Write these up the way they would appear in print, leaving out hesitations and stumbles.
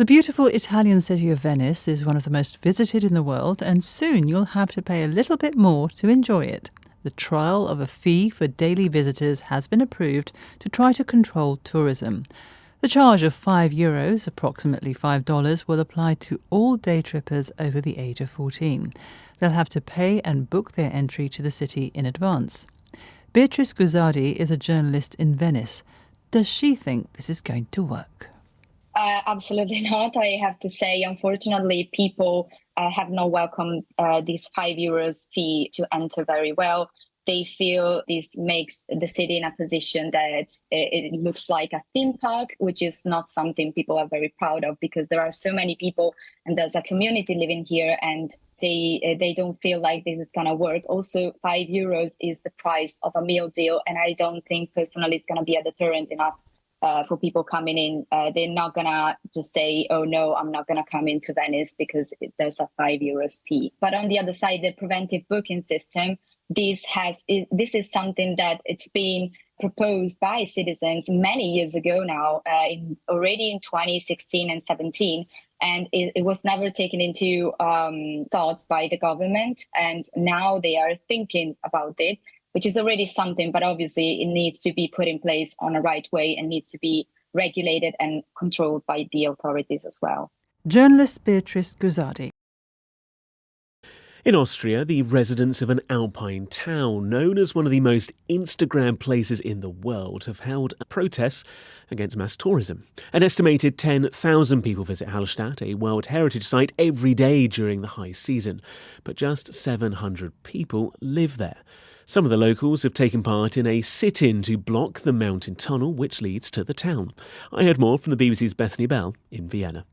The beautiful Italian city of Venice is one of the most visited in the world, and soon you'll have to pay a little bit more to enjoy it. The trial of a fee for daily visitors has been approved to try to control tourism. The charge of €5, approximately $5, will apply to all day trippers over the age of 14. They'll have to pay and book their entry to the city in advance. Beatrice Guzzardi is a journalist in Venice. Does she think this is going to work? Absolutely not. I have to say, unfortunately, people have not welcomed this €5 fee to enter very well. They feel this makes the city in a position that it looks like a theme park, which is not something people are very proud of, because there are so many people and there's a community living here, and they don't feel like this is going to work. Also, €5 is the price of a meal deal, and I don't think personally it's going to be a deterrent enough for people coming in. They're not going to just say, oh, no, I'm not going to come into Venice because there's a €5 fee. But on the other side, the preventive booking system, this is something that it's been proposed by citizens many years ago now, already in 2016 and 17. And it was never taken into thought by the government. And now they are thinking about it, which is already something, but obviously it needs to be put in place on a right way and needs to be regulated and controlled by the authorities as well. Journalist Beatrice Guzzardi. In Austria, the residents of an alpine town known as one of the most Instagram places in the world have held protests against mass tourism. An estimated 10,000 people visit Hallstatt, a World Heritage Site, every day during the high season, but just 700 people live there. Some of the locals have taken part in a sit-in to block the mountain tunnel which leads to the town. I heard more from the BBC's Bethany Bell in Vienna.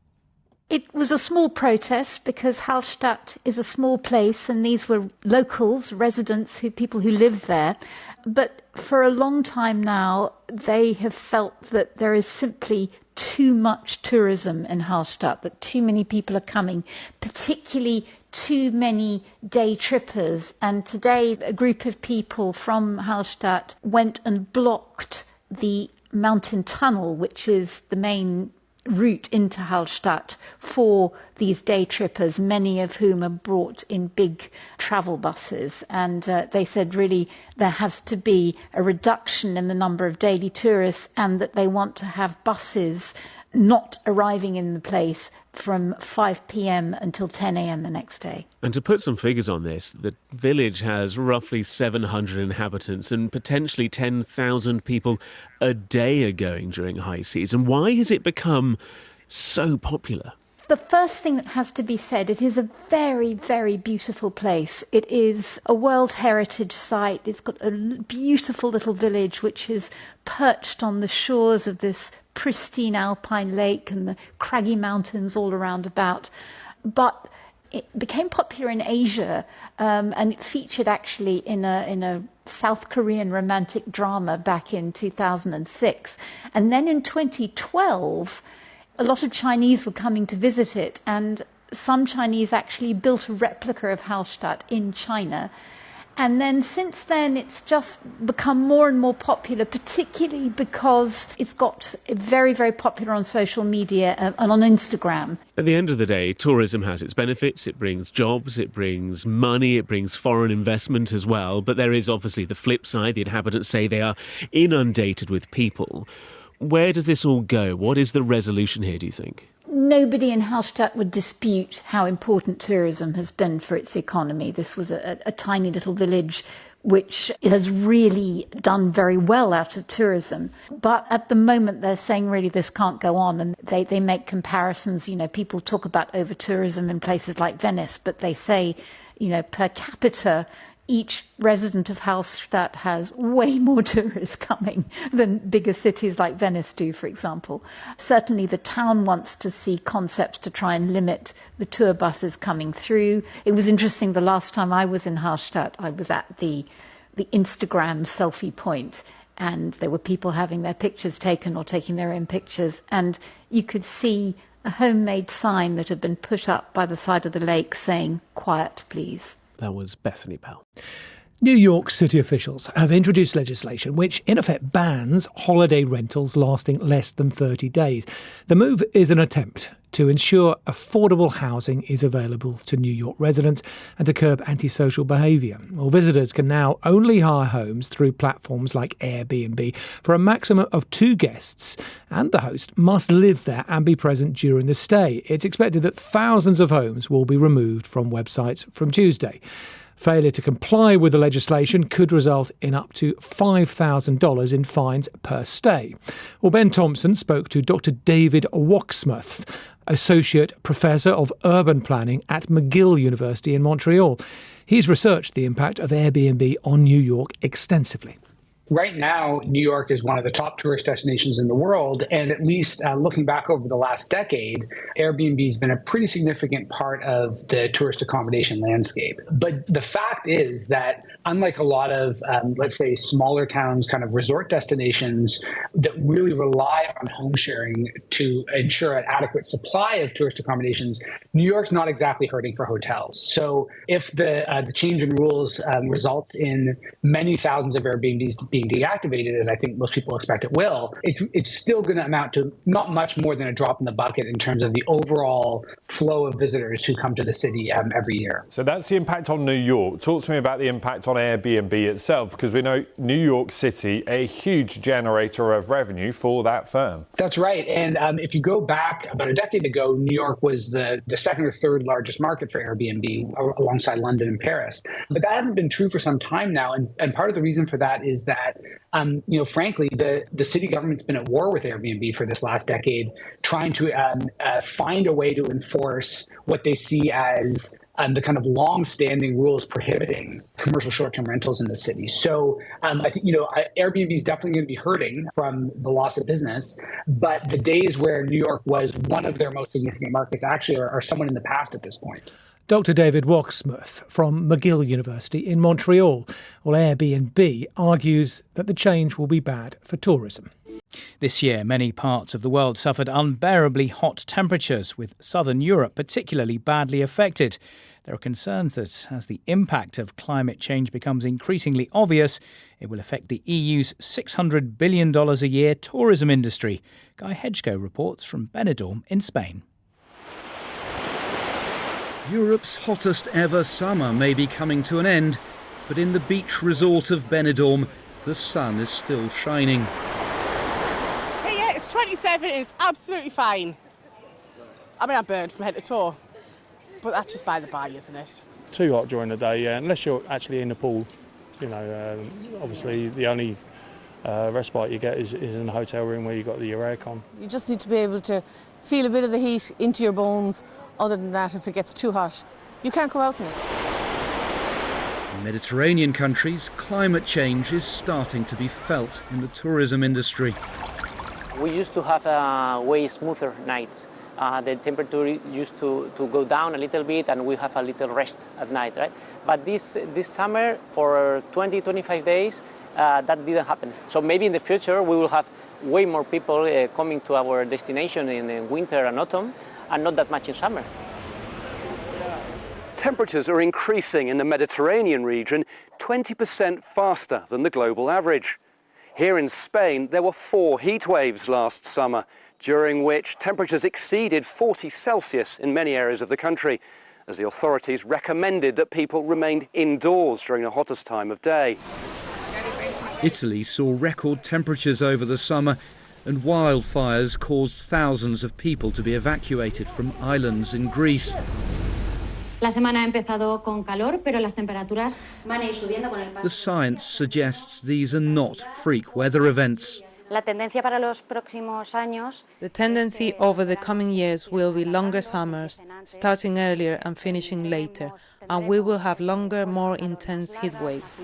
It was a small protest because Hallstatt is a small place, and these were locals, residents, people who live there. But for a long time now, they have felt that there is simply too much tourism in Hallstatt, that too many people are coming, particularly too many day trippers. And today, a group of people from Hallstatt went and blocked the mountain tunnel, which is the main route into Hallstatt for these day trippers, many of whom are brought in big travel buses. And they said really there has to be a reduction in the number of daily tourists, and that they want to have buses not arriving in the place from 5 p.m. until 10 a.m. the next day. And to put some figures on this, the village has roughly 700 inhabitants, and potentially 10,000 people a day are going during high season. Why has it become so popular? The first thing that has to be said, it is a very, very beautiful place. It is a World Heritage Site. It's got a beautiful little village which is perched on the shores of this pristine alpine lake and the craggy mountains all around about. But it became popular in Asia, and it featured actually in a South Korean romantic drama back in 2006. And then in 2012, a lot of Chinese were coming to visit it, and some Chinese actually built a replica of Hallstatt in China. And then since then, it's just become more and more popular, particularly because it's got very, very popular on social media and on Instagram. At the end of the day, tourism has its benefits. It brings jobs, it brings money, it brings foreign investment as well. But there is obviously the flip side. The inhabitants say they are inundated with people. Where does this all go? What is the resolution here, do you think? Nobody in Hallstatt would dispute how important tourism has been for its economy. This was a tiny little village which has really done very well out of tourism. But at the moment, they're saying really this can't go on. And they make comparisons. You know, people talk about over-tourism in places like Venice, but they say, you know, per capita, each resident of Hallstatt has way more tourists coming than bigger cities like Venice do, for example. Certainly the town wants to see concepts to try and limit the tour buses coming through. It was interesting, the last time I was in Hallstatt, I was at the Instagram selfie point, and there were people having their pictures taken or taking their own pictures, and you could see a homemade sign that had been put up by the side of the lake saying, "Quiet, please." That was Bethany Bell. New York City officials have introduced legislation which, in effect, bans holiday rentals lasting less than 30 days. The move is an attempt to ensure affordable housing is available to New York residents and to curb antisocial behaviour. Well, visitors can now only hire homes through platforms like Airbnb for a maximum of 2 guests, and the host must live there and be present during the stay. It's expected that thousands of homes will be removed from websites from Tuesday. Failure to comply with the legislation could result in up to $5,000 in fines per stay. Well, Ben Thompson spoke to Dr. David Wachsmuth, Associate Professor of Urban Planning at McGill University in Montreal. He's researched the impact of Airbnb on New York extensively. Right now, New York is one of the top tourist destinations in the world. And at least looking back over the last decade, Airbnb has been a pretty significant part of the tourist accommodation landscape. But the fact is that unlike a lot of, let's say, smaller towns, kind of resort destinations that really rely on home sharing to ensure an adequate supply of tourist accommodations, New York's not exactly hurting for hotels. So if the change in rules results in many thousands of Airbnbs being deactivated, as I think most people expect it will, it's still going to amount to not much more than a drop in the bucket in terms of the overall flow of visitors who come to the city every year. So that's the impact on New York. Talk to me about the impact on Airbnb itself, because we know New York City, a huge generator of revenue for that firm. That's right. And if you go back about a decade ago, New York was the second or third largest market for Airbnb alongside London and Paris. But that hasn't been true for some time now. And part of the reason for that is that frankly, the city government's been at war with Airbnb for this last decade, trying to find a way to enforce what they see as the kind of long-standing rules prohibiting commercial short-term rentals in the city. So I think, Airbnb is definitely going to be hurting from the loss of business, but the days where New York was one of their most significant markets actually are somewhat in the past at this point. Dr. David Wachsmuth from McGill University in Montreal. Well, Airbnb argues that the change will be bad for tourism. This year, many parts of the world suffered unbearably hot temperatures, with southern Europe particularly badly affected. There are concerns that as the impact of climate change becomes increasingly obvious, it will affect the EU's $600 billion a year tourism industry. Guy Hedgeko reports from Benidorm in Spain. Europe's hottest ever summer may be coming to an end, but in the beach resort of Benidorm, the sun is still shining. Hey, yeah, it's 27 and it's absolutely fine. I mean, I'm burned from head to toe, but that's just by the by, isn't it? Too hot during the day, yeah, unless you're actually in the pool. Obviously the only respite you get is in the hotel room where you've got your aircon. You just need to be able to feel a bit of the heat into your bones. Other than that, if it gets too hot, you can't go out in it. In Mediterranean countries, climate change is starting to be felt in the tourism industry. We used to have way smoother nights. The temperature used to go down a little bit and we have a little rest at night, right? But this summer, for 20-25 days, that didn't happen. So maybe in the future we will have way more people coming to our destination in winter and autumn, and not that much in summer. Temperatures are increasing in the Mediterranean region 20% faster than the global average. Here in Spain, there were 4 heat waves last summer, during which temperatures exceeded 40 Celsius in many areas of the country, as the authorities recommended that people remained indoors during the hottest time of day. Italy saw record temperatures over the summer, and wildfires caused thousands of people to be evacuated from islands in Greece. La semana ha empezado con calor, pero las temperaturas van a ir subiendo con el paso. The science suggests these are not freak weather events. La tendencia para los próximos años. The tendency over the coming years will be longer summers, starting earlier and finishing later, and we will have longer, more intense heat waves.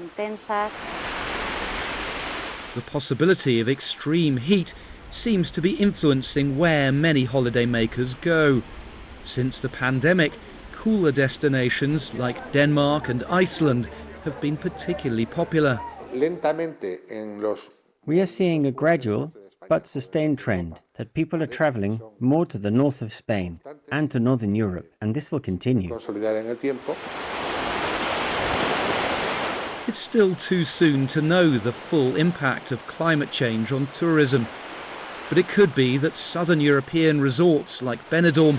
The possibility of extreme heat seems to be influencing where many holidaymakers go. Since the pandemic, cooler destinations like Denmark and Iceland have been particularly popular. We are seeing a gradual but sustained trend that people are travelling more to the north of Spain and to northern Europe, and this will continue. It's still too soon to know the full impact of climate change on tourism. But it could be that southern European resorts like Benidorm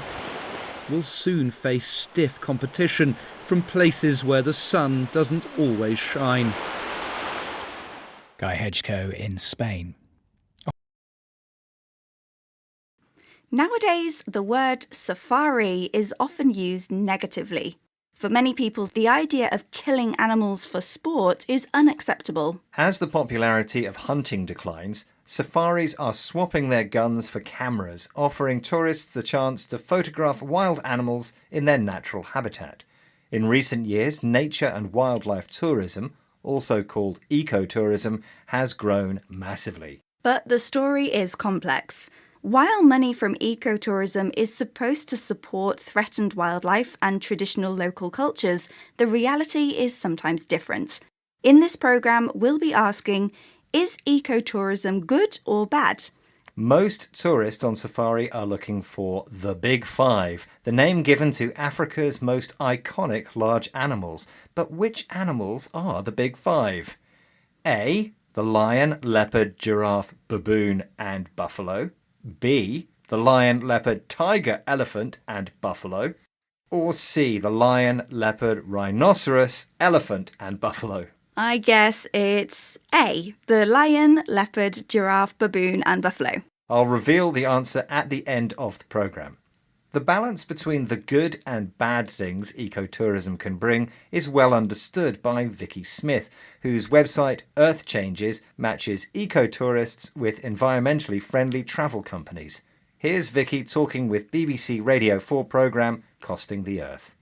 will soon face stiff competition from places where the sun doesn't always shine. Guy Hedgecoe in Spain. Nowadays, the word safari is often used negatively. For many people, the idea of killing animals for sport is unacceptable. As the popularity of hunting declines, safaris are swapping their guns for cameras, offering tourists the chance to photograph wild animals in their natural habitat. In recent years, nature and wildlife tourism, also called ecotourism, has grown massively. But the story is complex. While money from ecotourism is supposed to support threatened wildlife and traditional local cultures, the reality is sometimes different. In this programme, we'll be asking, is ecotourism good or bad? Most tourists on safari are looking for the Big Five, the name given to Africa's most iconic large animals. But which animals are the Big Five? A, the lion, leopard, giraffe, baboon and buffalo. B, the lion, leopard, tiger, elephant and buffalo. Or C, the lion, leopard, rhinoceros, elephant and buffalo. I guess it's A, the lion, leopard, giraffe, baboon and buffalo. I'll reveal the answer at the end of the programme. The balance between the good and bad things ecotourism can bring is well understood by Vicky Smith, whose website Earth Changes matches ecotourists with environmentally friendly travel companies. Here's Vicky talking with BBC Radio 4 programme Costing the Earth.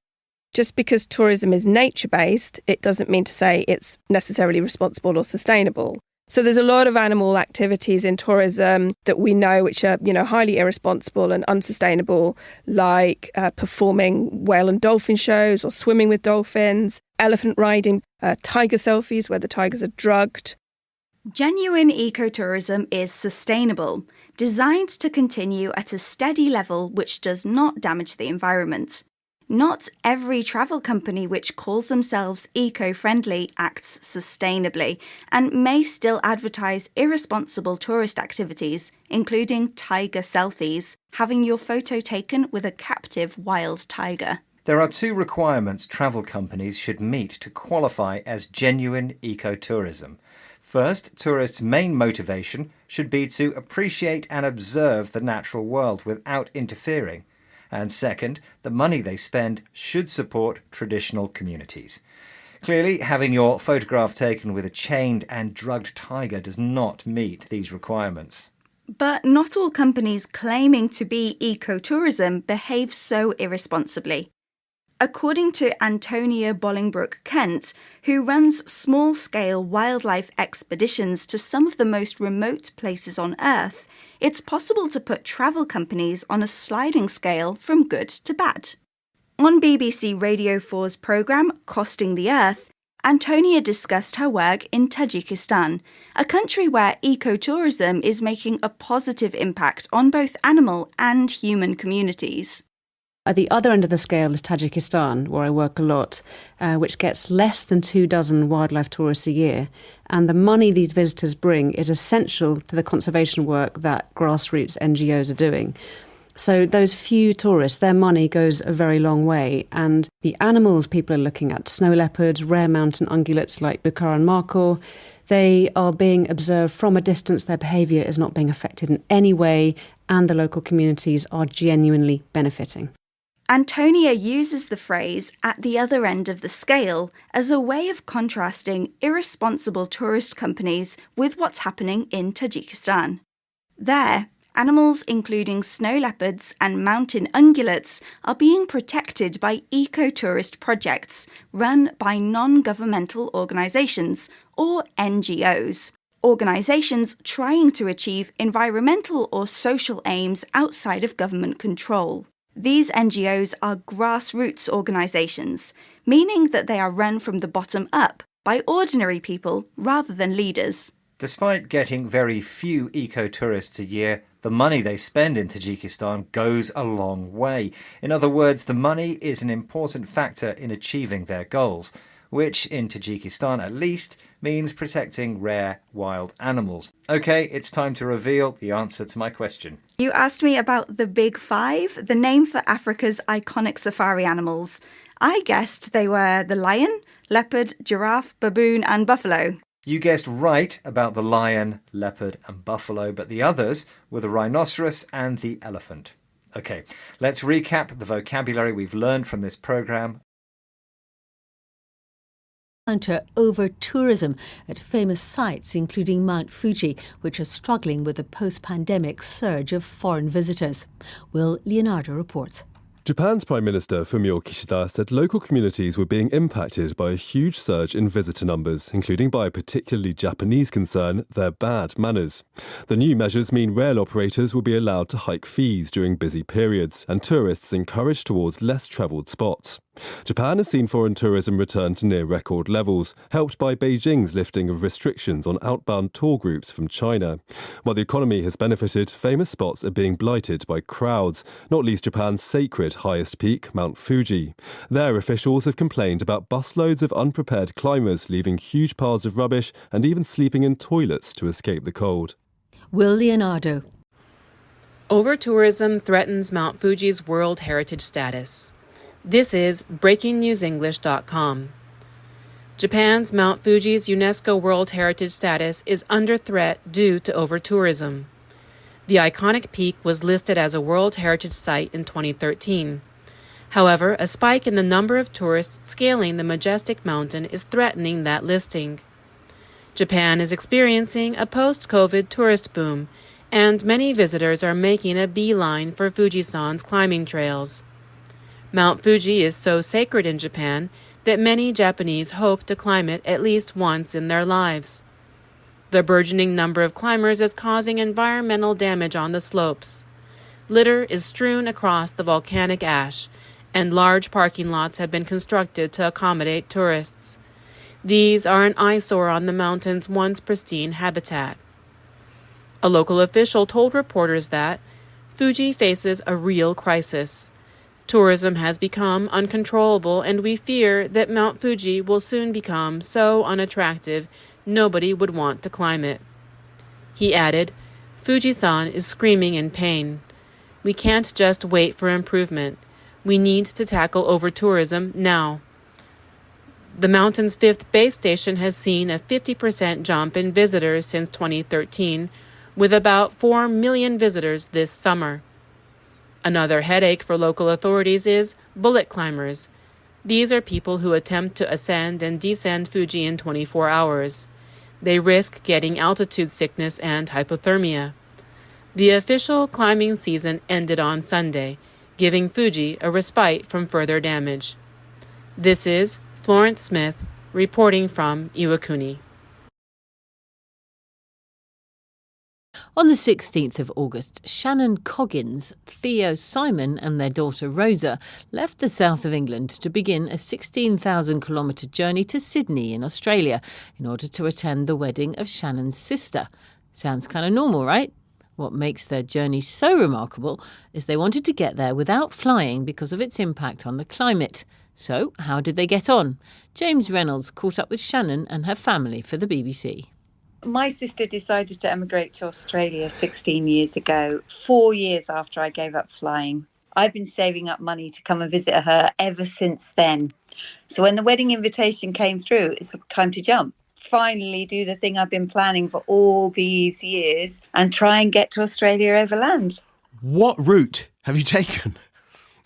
Just because tourism is nature-based, it doesn't mean to say it's necessarily responsible or sustainable. So there's a lot of animal activities in tourism that we know which are, highly irresponsible and unsustainable, like performing whale and dolphin shows or swimming with dolphins, elephant riding, tiger selfies where the tigers are drugged. Genuine ecotourism is sustainable, designed to continue at a steady level which does not damage the environment. Not every travel company which calls themselves eco-friendly acts sustainably and may still advertise irresponsible tourist activities, including tiger selfies, having your photo taken with a captive wild tiger. There are two requirements travel companies should meet to qualify as genuine ecotourism. First, tourists' main motivation should be to appreciate and observe the natural world without interfering. And second, the money they spend should support traditional communities. Clearly, having your photograph taken with a chained and drugged tiger does not meet these requirements. But not all companies claiming to be ecotourism behave so irresponsibly. According to Antonia Bolingbroke-Kent, who runs small-scale wildlife expeditions to some of the most remote places on Earth, it's possible to put travel companies on a sliding scale from good to bad. On BBC Radio 4's programme Costing the Earth, Antonia discussed her work in Tajikistan, a country where ecotourism is making a positive impact on both animal and human communities. At the other end of the scale is Tajikistan, where I work a lot, which gets less than 24 wildlife tourists a year. And the money these visitors bring is essential to the conservation work that grassroots NGOs are doing. So those few tourists, their money goes a very long way. And the animals people are looking at, snow leopards, rare mountain ungulates like Bukhara and Markhor, they are being observed from a distance. Their behaviour is not being affected in any way, and the local communities are genuinely benefiting. Antonia uses the phrase at the other end of the scale as a way of contrasting irresponsible tourist companies with what's happening in Tajikistan. There, animals including snow leopards and mountain ungulates are being protected by ecotourist projects run by non-governmental organisations, or NGOs. Organisations trying to achieve environmental or social aims outside of government control. These NGOs are grassroots organisations, meaning that they are run from the bottom up by ordinary people rather than leaders. Despite getting very few eco-tourists a year, the money they spend in Tajikistan goes a long way. In other words, the money is an important factor in achieving their goals. which in Tajikistan at least means protecting rare wild animals. Okay, it's time to reveal the answer to my question. You asked me about the Big Five, the name for Africa's iconic safari animals. I guessed they were the lion, leopard, giraffe, baboon and buffalo. You guessed right about the lion, leopard and buffalo, but the others were the rhinoceros and the elephant. Okay, let's recap the vocabulary we've learned from this programme. Counter over-tourism at famous sites including Mount Fuji, which are struggling with a post-pandemic surge of foreign visitors. Will Leonardo reports. Japan's Prime Minister Fumio Kishida said local communities were being impacted by a huge surge in visitor numbers, including by a particularly Japanese concern, their bad manners. The new measures mean rail operators will be allowed to hike fees during busy periods and tourists encouraged towards less travelled spots. Japan has seen foreign tourism return to near record levels, helped by Beijing's lifting of restrictions on outbound tour groups from China. While the economy has benefited, famous spots are being blighted by crowds, not least Japan's sacred highest peak, Mount Fuji. There, officials have complained about busloads of unprepared climbers leaving huge piles of rubbish and even sleeping in toilets to escape the cold. Will Leonardo. Over-tourism threatens Mount Fuji's World Heritage status. This is BreakingNewsEnglish.com. Japan's Mount Fuji's UNESCO World Heritage status is under threat due to over-tourism. The iconic peak was listed as a World Heritage Site in 2013. However, a spike in the number of tourists scaling the majestic mountain is threatening that listing. Japan is experiencing a post-COVID tourist boom, and many visitors are making a beeline for Fujisan's climbing trails. Mount Fuji is so sacred in Japan that many Japanese hope to climb it at least once in their lives. The burgeoning number of climbers is causing environmental damage on the slopes. Litter is strewn across the volcanic ash, and large parking lots have been constructed to accommodate tourists. These are an eyesore on the mountain's once pristine habitat. A local official told reporters that Fuji faces a real crisis. Tourism has become uncontrollable, and we fear that Mount Fuji will soon become so unattractive nobody would want to climb it. He added, Fujisan is screaming in pain. We can't just wait for improvement. We need to tackle over-tourism now. The mountain's fifth base station has seen a 50% jump in visitors since 2013, with about 4 million visitors this summer. Another headache for local authorities is bullet climbers. These are people who attempt to ascend and descend Fuji in 24 hours. They risk getting altitude sickness and hypothermia. The official climbing season ended on Sunday, giving Fuji a respite from further damage. This is Florence Smith reporting from Iwakuni. On the 16th of August, Shannon Coggins, Theo Simon and their daughter Rosa left the south of England to begin a 16,000-kilometre journey to Sydney in Australia in order to attend the wedding of Shannon's sister. Sounds kind of normal, right? What makes their journey so remarkable is they wanted to get there without flying because of its impact on the climate. So, how did they get on? James Reynolds caught up with Shannon and her family for the BBC. My sister decided to emigrate to Australia 16 years ago, 4 years after I gave up flying. I've been saving up money to come and visit her ever since then. So when the wedding invitation came through, it's time to jump. Finally do the thing I've been planning for all these years and try and get to Australia overland. What route have you taken?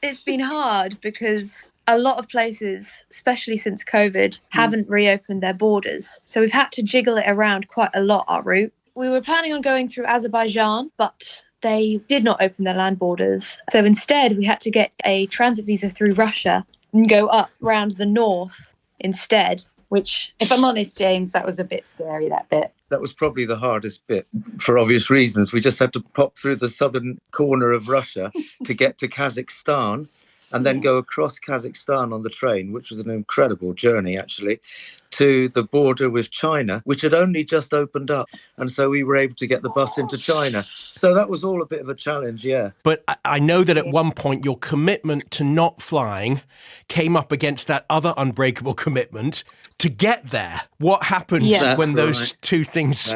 It's been hard because a lot of places, especially since COVID, haven't reopened their borders. So we've had to jiggle it around quite a lot, our route. We were planning on going through Azerbaijan, but they did not open their land borders. So instead, we had to get a transit visa through Russia and go up round the north instead, which, if I'm honest, James, that was a bit scary, that bit. That was probably the hardest bit for obvious reasons. We just had to pop through the southern corner of Russia to get to Kazakhstan. and then go across Kazakhstan on the train, which was an incredible journey, actually, to the border with China, which had only just opened up. And so we were able to get the bus into China. So that was all a bit of a challenge, yeah. But I know that at one point your commitment to not flying came up against that other unbreakable commitment to get there. What happened when those two things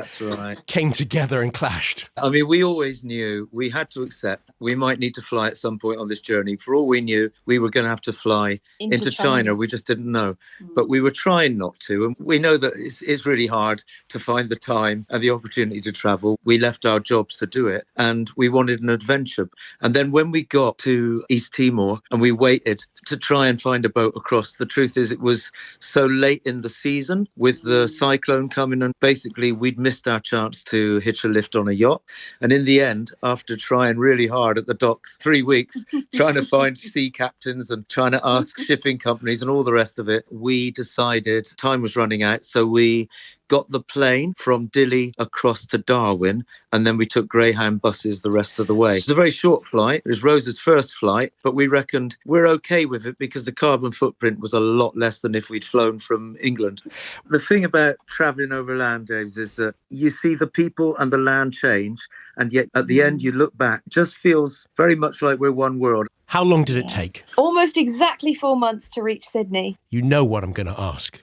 came together and clashed? I mean, we always knew we had to accept we might need to fly at some point on this journey. For all we knew, we were going to have to fly into China. We just didn't know. But we were trying not to. And we know that it's really hard to find the time and the opportunity to travel. We left our jobs to do it and we wanted an adventure. And then when we got to East Timor and we waited to try and find a boat across, the truth is it was so late in the season with the cyclone coming, and basically we'd missed our chance to hitch a lift on a yacht. And in the end, after trying really hard at the docks, 3 weeks, trying to find sea captains and trying to ask shipping companies and all the rest of it, we decided time was running out. So we got the plane from Dili across to Darwin, and then we took Greyhound buses the rest of the way. It's a very short flight. It was Rosa's first flight, but we reckoned we're okay with it because the carbon footprint was a lot less than if we'd flown from England. The thing about travelling over land, James, is that you see the people and the land change, and yet at the end you look back, it just feels very much like we're one world. How long did it take? Almost exactly 4 months to reach Sydney. You know what I'm going to ask.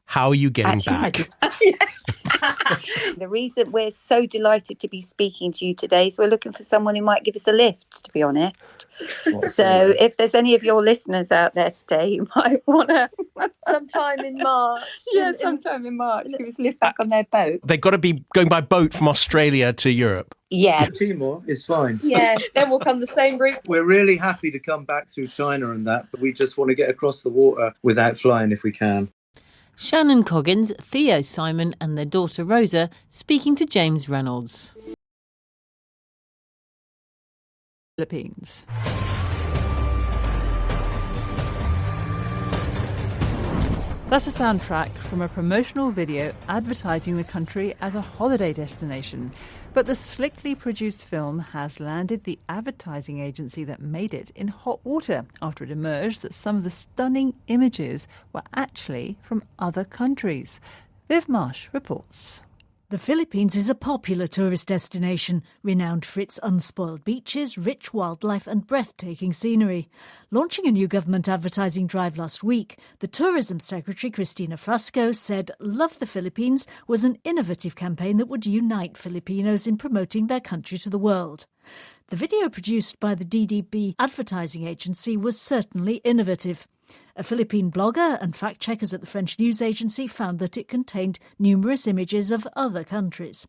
How are you getting back? The reason we're so delighted to be speaking to you today is we're looking for someone who might give us a lift, to be honest. So if there's any of your listeners out there today, you might want to, sometime in March. Sometime in March, give us a lift back on their boat. They've got to be going by boat from Australia to Europe. Yeah. Timor is fine. Yeah, then we'll come the same route. We're really happy to come back through China and that, but we just want to get across the water without flying if we can. Shannon Coggins, Theo Simon and their daughter Rosa speaking to James Reynolds. Philippines. That's a soundtrack from a promotional video advertising the country as a holiday destination. But the slickly produced film has landed the advertising agency that made it in hot water after it emerged that some of the stunning images were actually from other countries. Viv Marsh reports. The Philippines is a popular tourist destination, renowned for its unspoiled beaches, rich wildlife and breathtaking scenery. Launching a new government advertising drive last week, the Tourism Secretary Cristina Frasco said Love the Philippines was an innovative campaign that would unite Filipinos in promoting their country to the world. The video produced by the DDB advertising agency was certainly innovative. A Philippine blogger and fact-checkers at the French news agency found that it contained numerous images of other countries.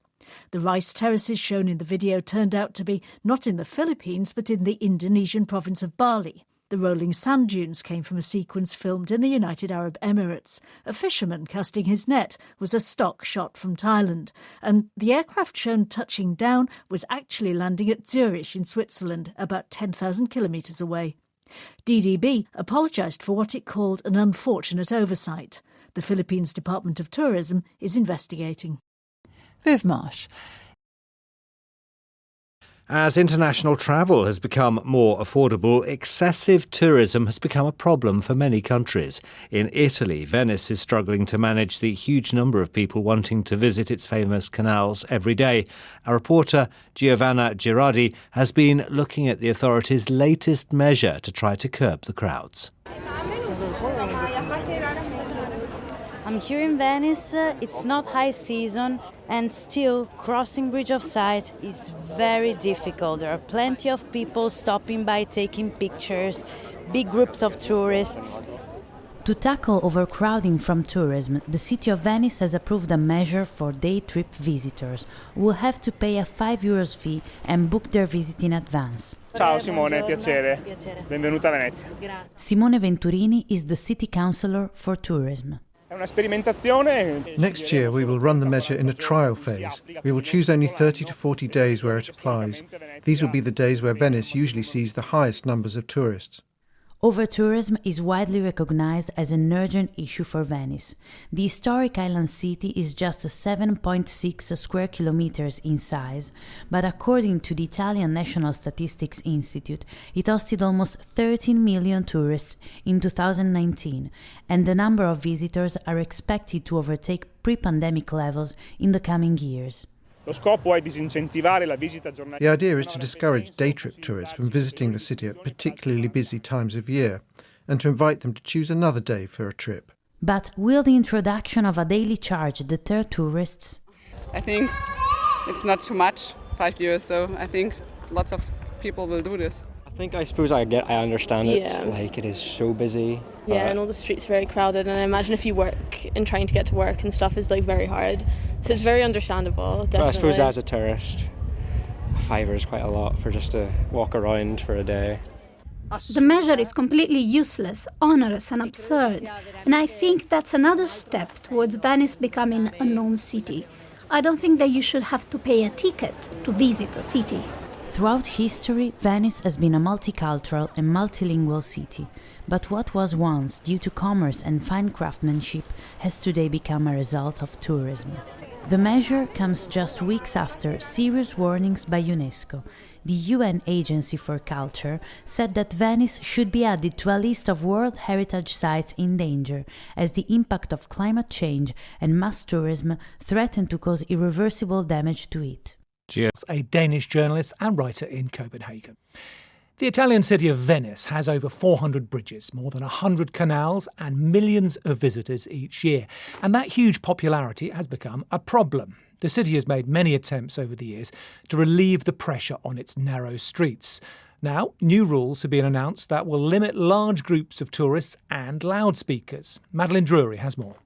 The rice terraces shown in the video turned out to be not in the Philippines but in the Indonesian province of Bali. The rolling sand dunes came from a sequence filmed in the United Arab Emirates. A fisherman casting his net was a stock shot from Thailand. And the aircraft shown touching down was actually landing at Zurich in Switzerland, about 10,000 kilometres away. DDB apologised for what it called an unfortunate oversight. The Philippines Department of Tourism is investigating. Viv Marsh. As international travel has become more affordable, excessive tourism has become a problem for many countries. In Italy, Venice is struggling to manage the huge number of people wanting to visit its famous canals every day. Our reporter, Giovanna Girardi, has been looking at the authorities' latest measure to try to curb the crowds. I'm here in Venice. It's not high season, and still crossing Bridge of Sighs is very difficult. There are plenty of people stopping by taking pictures, big groups of tourists. To tackle overcrowding from tourism, the city of Venice has approved a measure for day trip visitors who will have to pay a €5 fee and book their visit in advance. Ciao Simone, piacere. Benvenuta a Venezia. Simone Venturini is the city councillor for tourism. Next year we will run the measure in a trial phase. We will choose only 30 to 40 days where it applies. These will be the days where Venice usually sees the highest numbers of tourists. Overtourism is widely recognized as an urgent issue for Venice. The historic island city is just 7.6 square kilometers in size, but according to the Italian National Statistics Institute, it hosted almost 13 million tourists in 2019, and the number of visitors are expected to overtake pre-pandemic levels in the coming years. The idea is to discourage day trip tourists from visiting the city at particularly busy times of year and to invite them to choose another day for a trip. But will the introduction of a daily charge deter tourists? I think it's not too much, €5, so I think lots of people will do this. I suppose I understand it. Yeah. Like, it is so busy. Yeah, and all the streets are very crowded, and I imagine if you work and trying to get to work and stuff is like very hard. So it's very understandable, definitely. But I suppose as a tourist, €5 is quite a lot for just to walk around for a day. The measure is completely useless, onerous and absurd, and I think that's another step towards Venice becoming a known city. I don't think that you should have to pay a ticket to visit a city. Throughout history, Venice has been a multicultural and multilingual city, but what was once due to commerce and fine craftsmanship has today become a result of tourism. The measure comes just weeks after serious warnings by UNESCO. The UN Agency for Culture said that Venice should be added to a list of World Heritage Sites in danger, as the impact of climate change and mass tourism threaten to cause irreversible damage to it. A Danish journalist and writer in Copenhagen. The Italian city of Venice has over 400 bridges, more than 100 canals and millions of visitors each year. And that huge popularity has become a problem. The city has made many attempts over the years to relieve the pressure on its narrow streets. Now, new rules have been announced that will limit large groups of tourists and loudspeakers. Madeline Drury has more.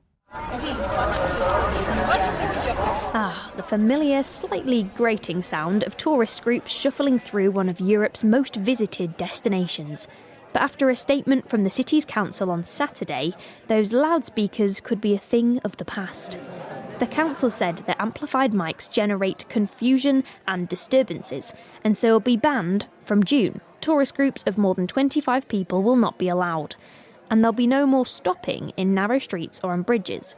The familiar, slightly grating sound of tourist groups shuffling through one of Europe's most visited destinations. But after a statement from the city's council on Saturday, those loudspeakers could be a thing of the past. The council said that amplified mics generate confusion and disturbances, and so will be banned from June. Tourist groups of more than 25 people will not be allowed, and there'll be no more stopping in narrow streets or on bridges.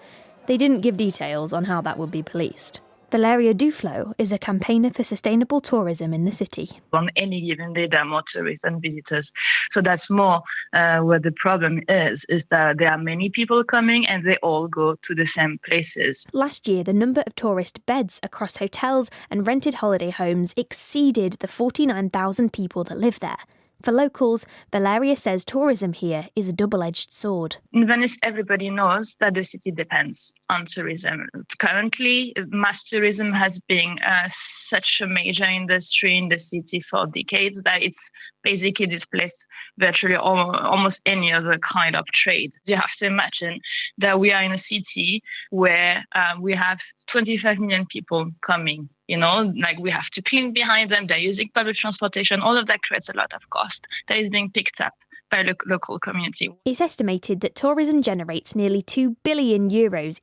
They didn't give details on how that would be policed. Valeria Duflo is a campaigner for sustainable tourism in the city. On any given day, there are more tourists and visitors. So that's more where the problem is that there are many people coming and they all go to the same places. Last year, the number of tourist beds across hotels and rented holiday homes exceeded the 49,000 people that live there. For locals, Valeria says tourism here is a double-edged sword. In Venice, everybody knows that the city depends on tourism. Currently, mass tourism has been such a major industry in the city for decades that it's basically displaced virtually almost any other kind of trade. You have to imagine that we are in a city where we have 25 million people coming. You know, like we have to clean behind them, they're using public transportation, all of that creates a lot of cost that is being picked up by the local community. It's estimated that tourism generates nearly €2 billion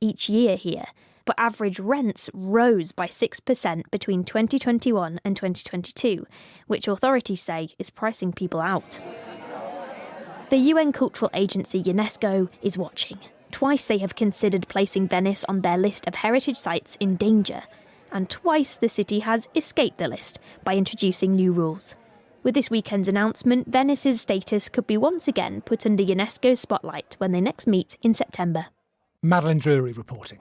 each year here, but average rents rose by 6% between 2021 and 2022, which authorities say is pricing people out. The UN cultural agency UNESCO is watching. Twice they have considered placing Venice on their list of heritage sites in danger, and twice the city has escaped the list by introducing new rules. With this weekend's announcement, Venice's status could be once again put under UNESCO's spotlight when they next meet in September. Madeline Drury reporting.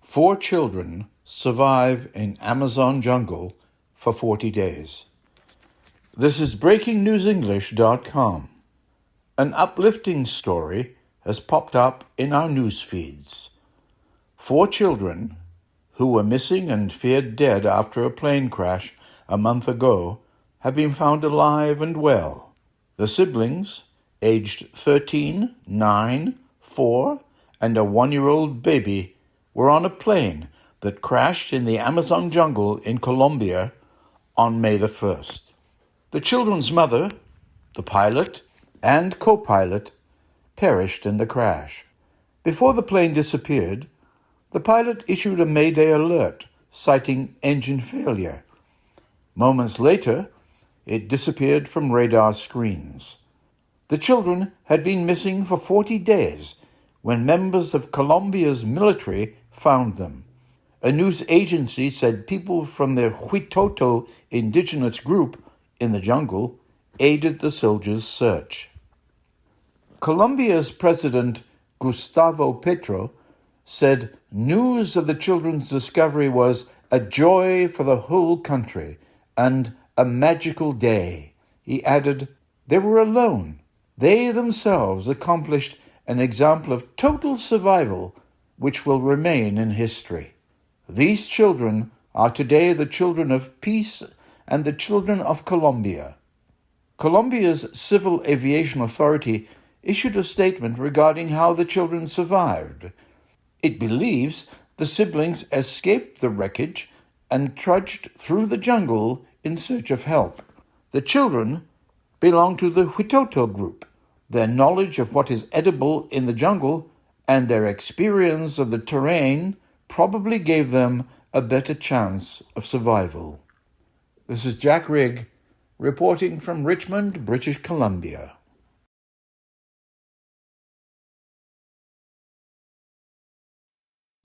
Four children survive in Amazon jungle for 40 days. This is BreakingNewsEnglish.com. An uplifting story has popped up in our news feeds. 4 children who were missing and feared dead after a plane crash a month ago have been found alive and well. The siblings, aged 13, 9, 4, and a 1-year-old baby, were on a plane that crashed in the Amazon jungle in Colombia on May the 1st. The children's mother, the pilot, and co-pilot perished in the crash. Before the plane disappeared, the pilot issued a Mayday alert citing engine failure. Moments later, it disappeared from radar screens. The children had been missing for 40 days when members of Colombia's military found them. A news agency said people from the Huitoto indigenous group in the jungle aided the soldiers' search. Colombia's President Gustavo Petro said news of the children's discovery was a joy for the whole country and a magical day. He added, they were alone. They themselves accomplished an example of total survival which will remain in history. These children are today the children of peace and the children of Colombia. Colombia's Civil Aviation Authority issued a statement regarding how the children survived. It believes the siblings escaped the wreckage and trudged through the jungle in search of help. The children belong to the Huitoto group. Their knowledge of what is edible in the jungle and their experience of the terrain probably gave them a better chance of survival. This is Jack Rigg reporting from Richmond, British Columbia.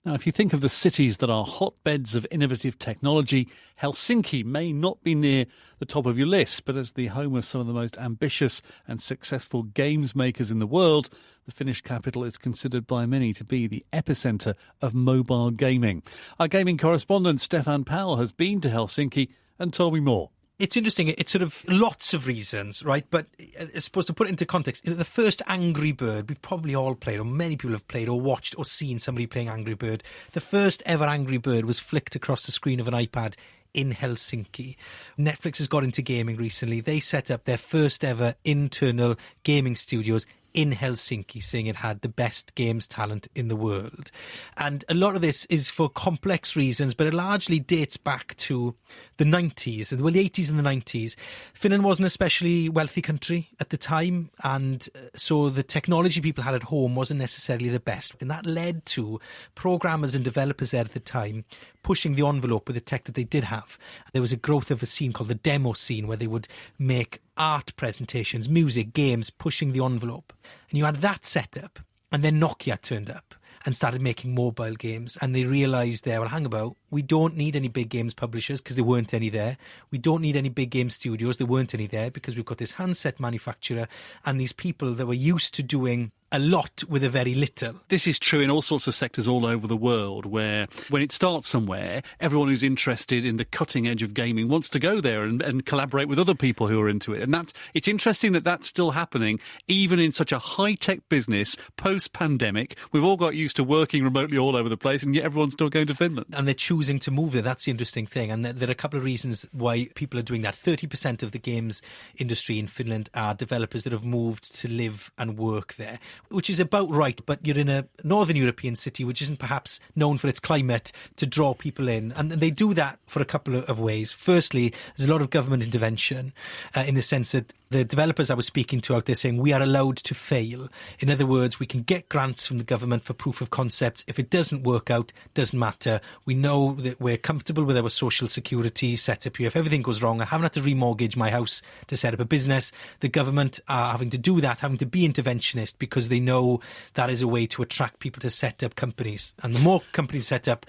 Now, if you think of the cities that are hotbeds of innovative technology, Helsinki may not be near the top of your list, but as the home of some of the most ambitious and successful games makers in the world, the Finnish capital is considered by many to be the epicentre of mobile gaming. Our gaming correspondent Stefan Powell has been to Helsinki and told me more. It's interesting. It's sort of lots of reasons, right? But I suppose to put it into context, the first Angry Bird, we've probably all played, or many people have played or watched or seen somebody playing Angry Bird. The first ever Angry Bird was flicked across the screen of an iPad in Helsinki. Netflix has got into gaming recently. They set up their first ever internal gaming studios in Helsinki, saying it had the best games talent in the world. And a lot of this is for complex reasons, but it largely dates back to the 90s, well, the 80s and the 90s. Finland wasn't an especially wealthy country at the time, and so the technology people had at home wasn't necessarily the best. And that led to programmers and developers there at the time pushing the envelope with the tech that they did have. There was a growth of a scene called the demo scene, where they would make art presentations, music, games, pushing the envelope. And you had that set up, and then Nokia turned up and started making mobile games, and they realised there, well, hang about, we don't need any big games publishers because there weren't any there. We don't need any big game studios, there weren't any there, because we've got this handset manufacturer and these people that were used to doing a lot with a very little. This is true in all sorts of sectors all over the world, where when it starts somewhere, everyone who's interested in the cutting edge of gaming wants to go there and collaborate with other people who are into it. And it's interesting that that's still happening, even in such a high-tech business, post-pandemic. We've all got used to working remotely all over the place, and yet everyone's still going to Finland. And they're choosing to move there. That's the interesting thing. And there are a couple of reasons why people are doing that. 30% of the games industry in Finland are developers that have moved to live and work there, which is about right, but you're in a northern European city which isn't perhaps known for its climate to draw people in. And they do that for a couple of ways. Firstly, there's a lot of government intervention in the sense that the developers I was speaking to out there saying we are allowed to fail. In other words, we can get grants from the government for proof of concepts. If it doesn't work out, doesn't matter. We know that we're comfortable with our social security set up here. If everything goes wrong, I haven't had to remortgage my house to set up a business. The government are having to do that, having to be interventionist, because they know that is a way to attract people to set up companies. And the more companies set up,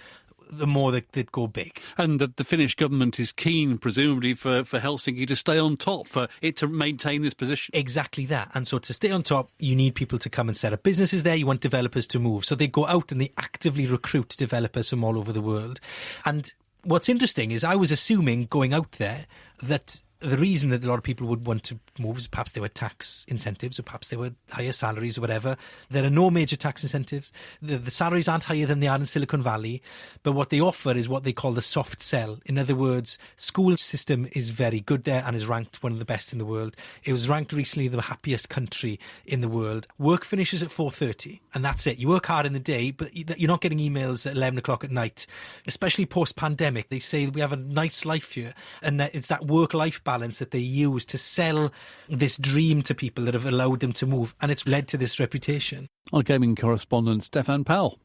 the more that go big. And that the Finnish government is keen, presumably, for Helsinki to stay on top, for it to maintain this position. Exactly that. And so to stay on top, you need people to come and set up businesses there. You want developers to move. So they go out and they actively recruit developers from all over the world. And what's interesting is I was assuming going out there that the reason that a lot of people would want to move is perhaps there were tax incentives, or perhaps there were higher salaries or whatever. There are no major tax incentives. The salaries aren't higher than they are in Silicon Valley, but what they offer is what they call the soft sell. In other words, school system is very good there and is ranked one of the best in the world. It was ranked recently the happiest country in the world. Work finishes at 4:30 and that's it. You work hard in the day, but you're not getting emails at 11 o'clock at night, especially post-pandemic. They say we have a nice life here, and that it's that work-life balance that they use to sell this dream to people that have allowed them to move, and it's led to this reputation. Our gaming correspondent Stefan Powell.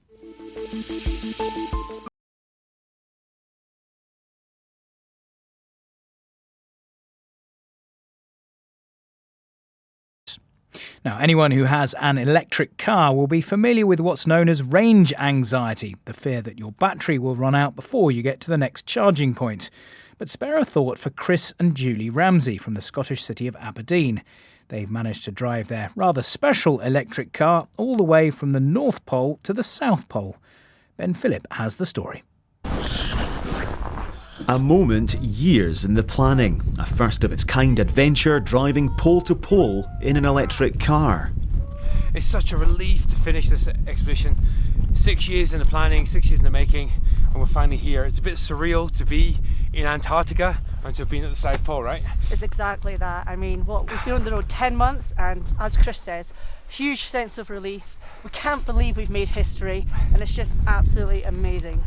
Now, anyone who has an electric car will be familiar with what's known as range anxiety, the fear that your battery will run out before you get to the next charging point. But spare a thought for Chris and Julie Ramsey from the Scottish city of Aberdeen. They've managed to drive their rather special electric car all the way from the North Pole to the South Pole. Ben Phillip has the story. A moment years in the planning. A first-of-its-kind adventure driving pole to pole in an electric car. It's such a relief to finish this expedition. 6 years in the planning, 6 years in the making, and we're finally here. It's a bit surreal to be in Antarctica and to have been at the South Pole, right? It's exactly that. I mean, we've been on the road 10 months, and as Chris says, huge sense of relief. We can't believe we've made history, and it's just absolutely amazing.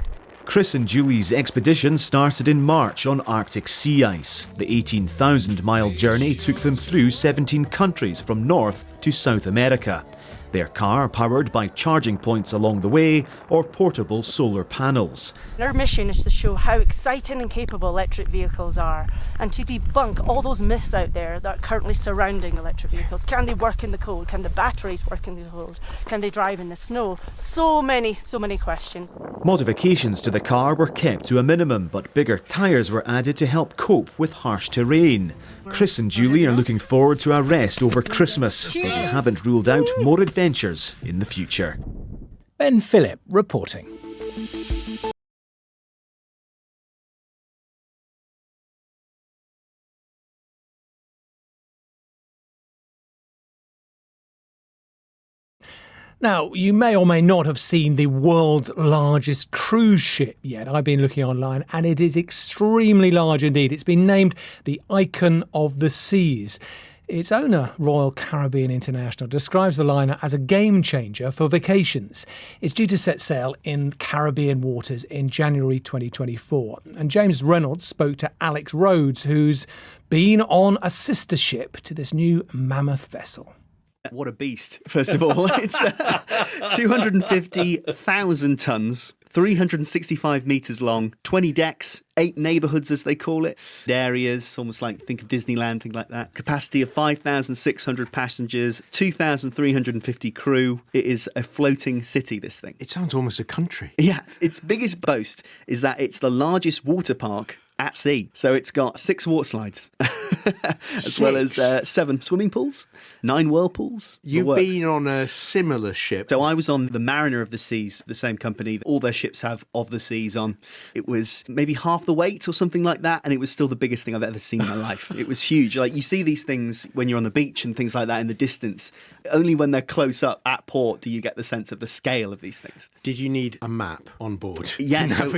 Chris and Julie's expedition started in March on Arctic sea ice. The 18,000-mile journey took them through 17 countries from North to South America. Their car powered by charging points along the way or portable solar panels. Our mission is to show how exciting and capable electric vehicles are and to debunk all those myths out there that are currently surrounding electric vehicles. Can they work in the cold? Can the batteries work in the cold? Can they drive in the snow? So many questions. Modifications to the car were kept to a minimum, but bigger tyres were added to help cope with harsh terrain. Chris and Julie are looking forward to a rest over Christmas, but they haven't ruled out more adventures in the future. Ben Phillip reporting. Now, you may or may not have seen the world's largest cruise ship yet. I've been looking online and it is extremely large indeed. It's been named the Icon of the Seas. Its owner, Royal Caribbean International, describes the liner as a game changer for vacations. It's due to set sail in Caribbean waters in January 2024. And James Reynolds spoke to Alex Rhodes, who's been on a sister ship to this new mammoth vessel. What a beast, first of all. It's 250,000 tonnes, 365 metres long, 20 decks, 8 neighbourhoods, as they call it, areas, almost like, think of Disneyland, things like that. Capacity of 5,600 passengers, 2,350 crew. It is a floating city, this thing. It sounds almost a country. Yeah, its biggest boast is that it's the largest water park at sea. So it's got 6 water slides, as well as 7 swimming pools, 9 whirlpools. You've been on a similar ship. So I was on the Mariner of the Seas, the same company. All their ships have Of the Seas on. It was maybe half the weight or something like that, and it was still the biggest thing I've ever seen in my life. It was huge. Like, you see these things when you're on the beach and things like that in the distance. Only when they're close up at port do you get the sense of the scale of these things. Did you need a map on board? Yes. So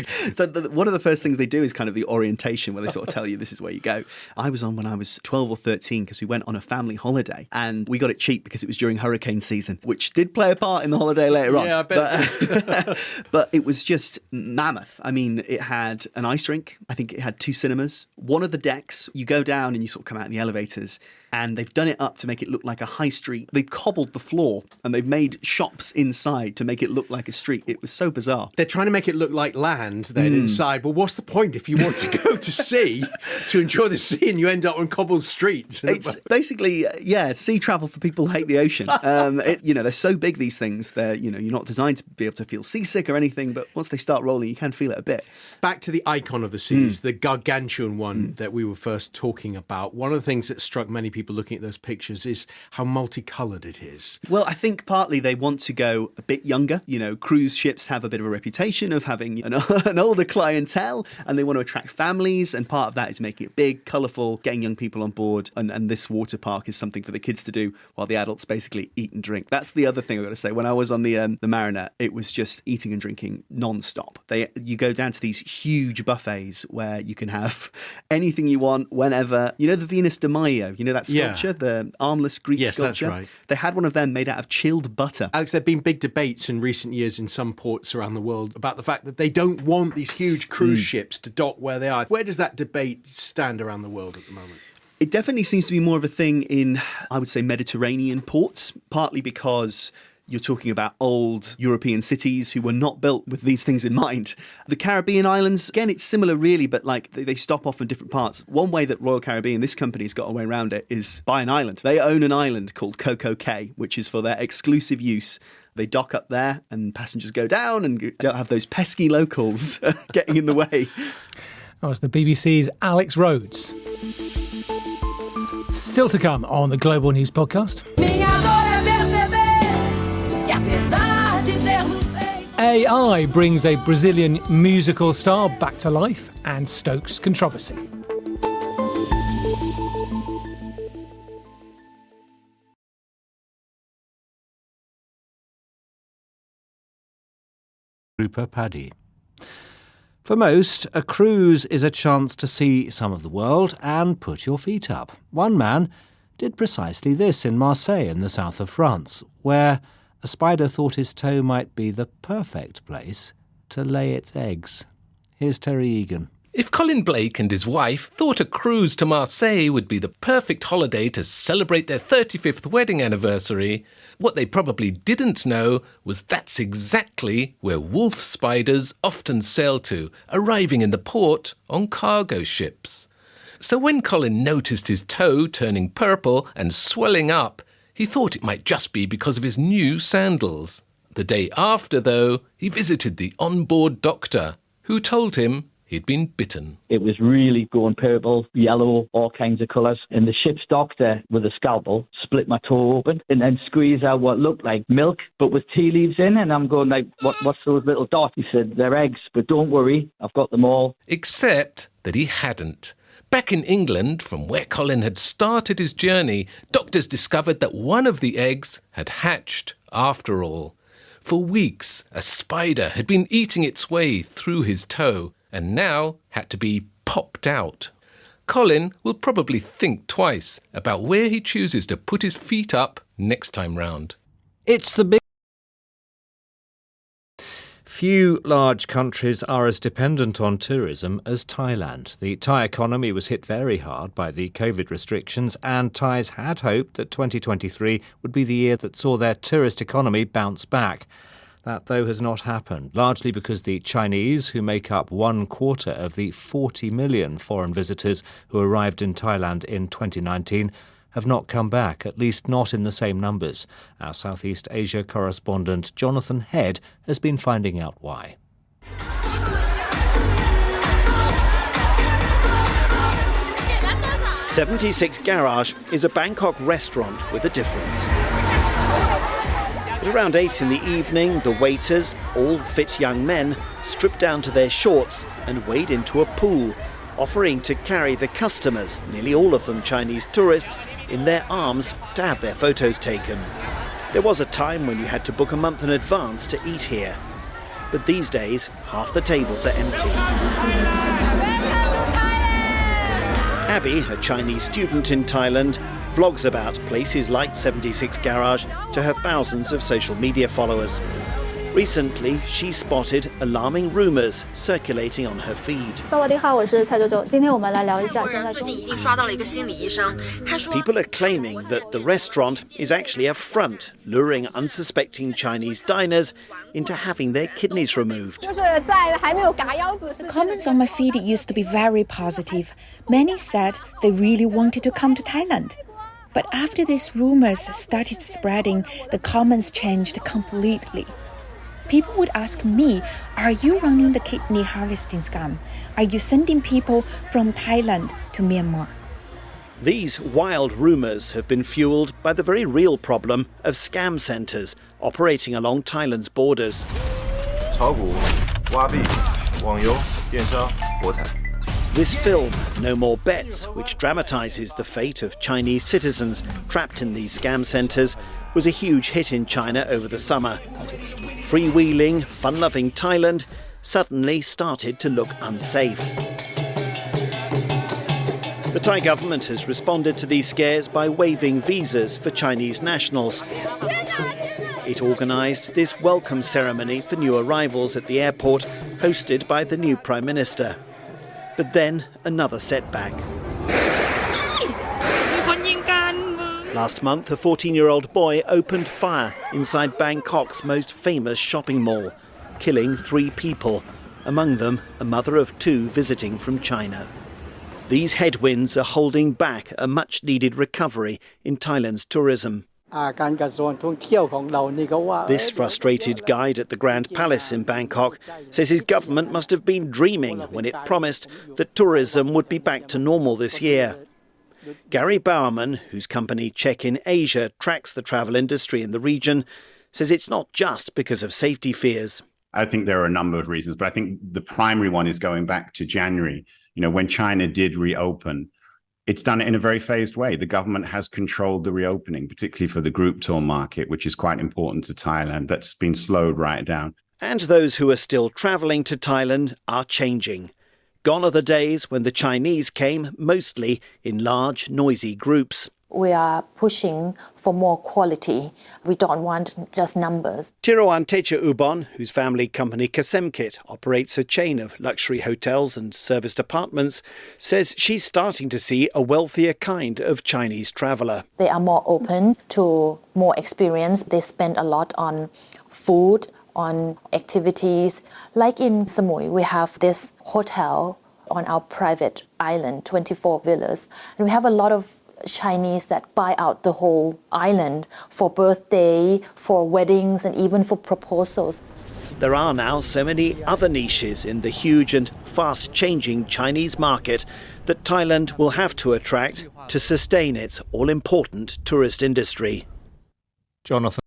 one of the first things they do is kind of the orientation, where they sort of tell you this is where you go. I was on when I was 12 or 13 because we went on a family holiday and we got it cheap because it was during hurricane season, which did play a part in the holiday later on. Yeah, I bet. But it was just mammoth. I mean, it had an ice rink. I think it had 2 cinemas. One of the decks, you go down and you sort of come out in the elevators, and they've done it up to make it look like a high street. They've cobbled the floor and they've made shops inside to make it look like a street. It was so bizarre. They're trying to make it look like land then inside. Well, what's the point if you want to go to sea, to enjoy the sea, and you end up on cobbled streets? It's basically, sea travel for people who hate the ocean. They're so big, these things. They're, you're not designed to be able to feel seasick or anything, but once they start rolling, you can feel it a bit. Back to the Icon of the Seas, the gargantuan one that we were first talking about. One of the things that struck many people looking at those pictures is how multicoloured it is. Well, I think partly they want to go a bit younger. Cruise ships have a bit of a reputation of having an older clientele, and they want to attract families, and part of that is making it big, colourful, getting young people on board, and this water park is something for the kids to do while the adults basically eat and drink. That's the other thing I've got to say. When I was on the Mariner, it was just eating and drinking non-stop. You go down to these huge buffets where you can have anything you want, whenever. The Venus de Mayo, that sculpture, the armless Greek sculpture? Yes, that's right. They had one of them made out of chilled butter. Alex, there have been big debates in recent years in some ports around the world about the fact that they don't want these huge cruise ships to dock where they are. Where does that debate stand around the world at the moment? It definitely seems to be more of a thing in, I would say, Mediterranean ports, partly because You're talking about old European cities who were not built with these things in mind. The Caribbean islands, again, it's similar really, but like they stop off in different parts. One way that Royal Caribbean, this company's got a way around it, is buy an island. They own an island called Coco Cay, which is for their exclusive use. They dock up there and passengers go down and don't have those pesky locals getting in the way. That was the BBC's Alex Rhodes. Still to come on the Global News Podcast. AI brings a Brazilian musical star back to life and stokes controversy. Rupa Paddy. For most, a cruise is a chance to see some of the world and put your feet up. One man did precisely this in Marseille in the south of France, where a spider thought his toe might be the perfect place to lay its eggs. Here's Terry Egan. If Colin Blake and his wife thought a cruise to Marseille would be the perfect holiday to celebrate their 35th wedding anniversary, what they probably didn't know was that's exactly where wolf spiders often sail to, arriving in the port on cargo ships. So when Colin noticed his toe turning purple and swelling up, he thought it might just be because of his new sandals. The day after, though, he visited the onboard doctor, who told him he'd been bitten. It was really going purple, yellow, all kinds of colours. And the ship's doctor, with a scalpel, split my toe open and then squeezed out what looked like milk, but with tea leaves in. And I'm going like, what's those little dots? He said, they're eggs, but don't worry, I've got them all. Except that he hadn't. Back in England, from where Colin had started his journey, doctors discovered that one of the eggs had hatched after all. For weeks, a spider had been eating its way through his toe and now had to be popped out. Colin will probably think twice about where he chooses to put his feet up next time round. It's the big... Few large countries are as dependent on tourism as Thailand. The Thai economy was hit very hard by the COVID restrictions, and Thais had hoped that 2023 would be the year that saw their tourist economy bounce back. That, though, has not happened, largely because the Chinese, who make up 1/4 of the 40 million foreign visitors who arrived in Thailand in 2019, have not come back, at least not in the same numbers. Our Southeast Asia correspondent Jonathan Head has been finding out why. "76 Garage is a Bangkok restaurant with a difference. At around 8 in the evening, the waiters, all fit young men, stripped down to their shorts and wade into a pool, offering to carry the customers, nearly all of them Chinese tourists, in their arms to have their photos taken. There was a time when you had to book a month in advance to eat here. But these days, half the tables are empty. Abby, a Chinese student in Thailand, vlogs about places like 76 Garage to her thousands of social media followers. Recently, she spotted alarming rumours circulating on her feed. People are claiming that the restaurant is actually a front, luring unsuspecting Chinese diners into having their kidneys removed. The comments on my feed used to be very positive. Many said they really wanted to come to Thailand. But after these rumours started spreading, the comments changed completely. People would ask me, are you running the kidney harvesting scam? Are you sending people from Thailand to Myanmar? These wild rumours have been fuelled by the very real problem of scam centres operating along Thailand's borders. This film, No More Bets, which dramatises the fate of Chinese citizens trapped in these scam centres, was a huge hit in China over the summer. Freewheeling, fun-loving Thailand suddenly started to look unsafe. The Thai government has responded to these scares by waiving visas for Chinese nationals. It organised this welcome ceremony for new arrivals at the airport, hosted by the new Prime Minister. But then another setback. Last month, a 14-year-old boy opened fire inside Bangkok's most famous shopping mall, killing 3 people, among them a mother of 2 visiting from China. These headwinds are holding back a much-needed recovery in Thailand's tourism. This frustrated guide at the Grand Palace in Bangkok says his government must have been dreaming when it promised that tourism would be back to normal this year. Gary Bowerman, whose company Check-in Asia tracks the travel industry in the region, says it's not just because of safety fears. I think there are a number of reasons, but I think the primary one is going back to January. You know, when China did reopen, it's done it in a very phased way. The government has controlled the reopening, particularly for the group tour market, which is quite important to Thailand. That's been slowed right down. And those who are still travelling to Thailand are changing. Gone are the days when the Chinese came mostly in large, noisy groups. We are pushing for more quality. We don't want just numbers. Tirawan Techa Ubon, whose family company Kasemkit operates a chain of luxury hotels and serviced apartments, says she's starting to see a wealthier kind of Chinese traveller. They are more open to more experience. They spend a lot on food, on activities. Like in Samui, we have this hotel on our private island, 24 villas. And we have a lot of Chinese that buy out the whole island for birthday, for weddings, and even for proposals. There are now so many other niches in the huge and fast-changing Chinese market that Thailand will have to attract to sustain its all-important tourist industry. Jonathan.